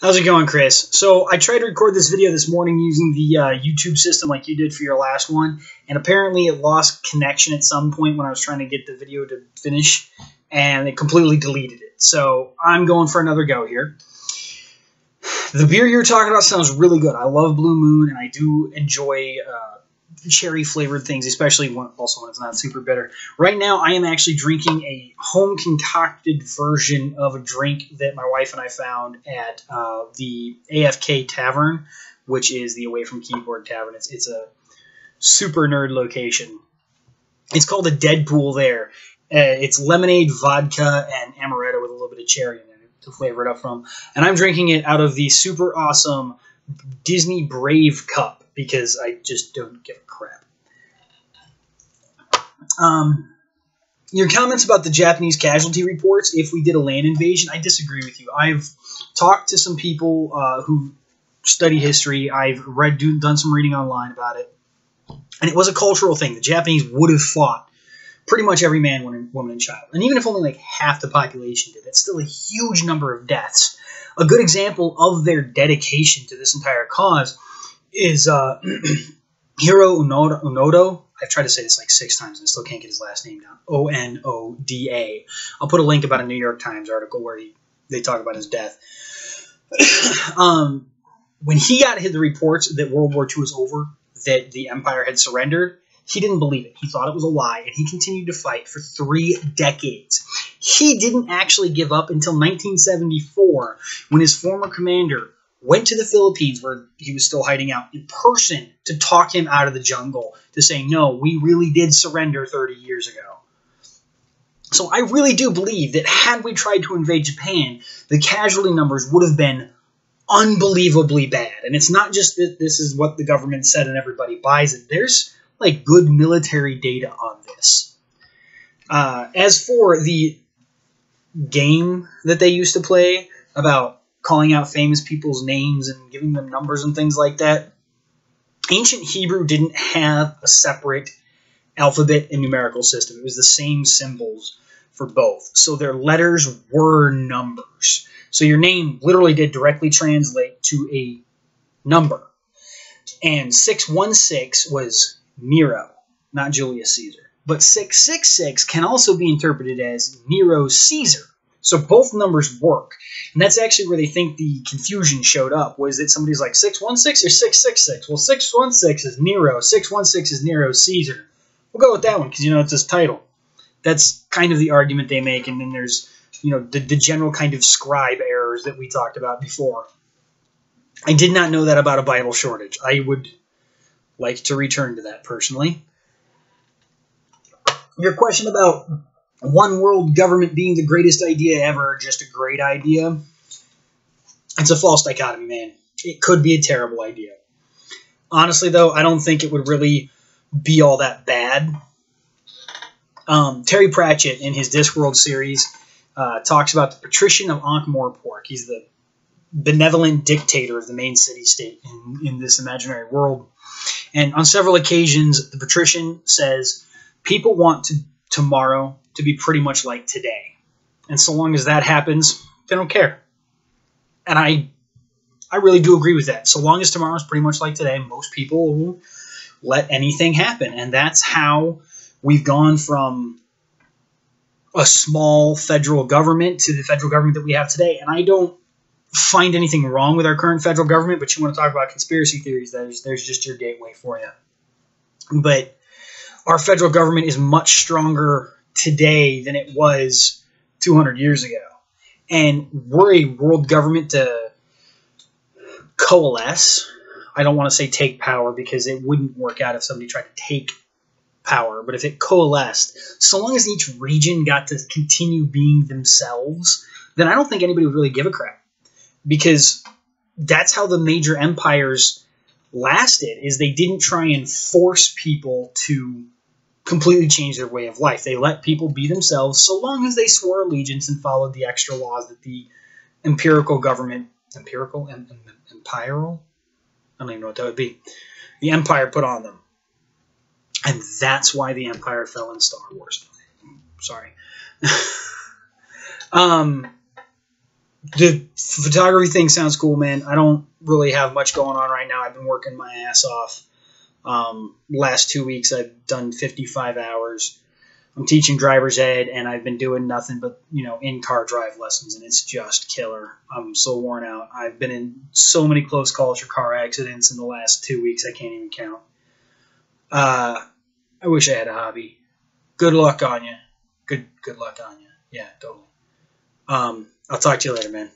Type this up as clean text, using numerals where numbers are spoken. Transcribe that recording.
How's it going, Chris? So I tried to record this video this morning using the YouTube system like you did for your last one, and apparently it lost connection at some point when I was trying to get the video to finish, and it completely deleted it. So I'm going for another go here. The beer you're talking about sounds really good. I love Blue Moon, and I do enjoy cherry-flavored things, especially when it's not super bitter. Right now, I am actually drinking a home-concocted version of a drink that my wife and I found at the AFK Tavern, which is the Away from Keyboard Tavern. It's a super nerd location. It's called a Deadpool there. It's lemonade, vodka, and amaretto with a little bit of cherry in it to flavor it up from. And I'm drinking it out of the super awesome Disney Brave cup, because I just don't give a crap. Your comments about the Japanese casualty reports, if we did a land invasion, I disagree with you. I've talked to some people who study history. I've done some reading online about it. And it was a cultural thing. The Japanese would have fought pretty much every man, woman, and child. And even if only like half the population did, that's still a huge number of deaths. A good example of their dedication to this entire cause is Hiroo Onoda. I've tried to say this like 6 times and I still can't get his last name down. O-N-O-D-A. I'll put a link about a New York Times article where they talk about his death. When he got the reports that World War II was over, that the empire had surrendered, he didn't believe it. He thought it was a lie, and he continued to fight for 3 decades. He didn't actually give up until 1974, when his former commander went to the Philippines, where he was still hiding out, in person to talk him out of the jungle, to say, no, we really did surrender 30 years ago. So I really do believe that had we tried to invade Japan, the casualty numbers would have been unbelievably bad. And it's not just that this is what the government said and everybody buys it. There's like good military data on this. As for the game that they used to play about calling out famous people's names and giving them numbers and things like that, ancient Hebrew didn't have a separate alphabet and numerical system. It was the same symbols for both. So their letters were numbers. So your name literally did directly translate to a number. And 616 was Nero, not Julius Caesar. But 666 can also be interpreted as Nero Caesar. So both numbers work. And that's actually where they think the confusion showed up, was that somebody's like 616 or 666. Well, 616 is Nero. 616 is Nero Caesar. We'll go with that one because, it's his title. That's kind of the argument they make. And then there's, the general kind of scribe errors that we talked about before. I did not know that about a Bible shortage. I would like to return to that personally. Your question about one world government being the greatest idea ever, just a great idea. It's a false dichotomy, man. It could be a terrible idea. Honestly, though, I don't think it would really be all that bad. Terry Pratchett, in his Discworld series, talks about the patrician of Ankh-Morpork. He's the benevolent dictator of the main city-state in this imaginary world. And on several occasions, the patrician says, people want tomorrow to be pretty much like today. And so long as that happens, they don't care. And I really do agree with that. So long as tomorrow is pretty much like today, most people will let anything happen. And that's how we've gone from a small federal government to the federal government that we have today. And I don't find anything wrong with our current federal government, but you want to talk about conspiracy theories, there's just your gateway for you. But our federal government is much stronger today than it was 200 years ago. And we're a world government to coalesce. I don't want to say take power because it wouldn't work out if somebody tried to take power. But if it coalesced, so long as each region got to continue being themselves, then I don't think anybody would really give a crap. Because that's how the major empires lasted, is they didn't try and force people to completely change their way of life. They let people be themselves so long as they swore allegiance and followed the extra laws that the imperial government, imperial? I don't even know what that would be. The empire put on them. And that's why the empire fell in Star Wars. Sorry. The photography thing sounds cool, man. I don't really have much going on right now. I've been working my ass off. Last 2 weeks, I've done 55 hours. I'm teaching driver's ed, and I've been doing nothing but, in-car drive lessons, and it's just killer. I'm so worn out. I've been in so many close calls for car accidents in the last 2 weeks, I can't even count. I wish I had a hobby. Good luck on you. Good luck on you. Yeah, totally. I'll talk to you later, man.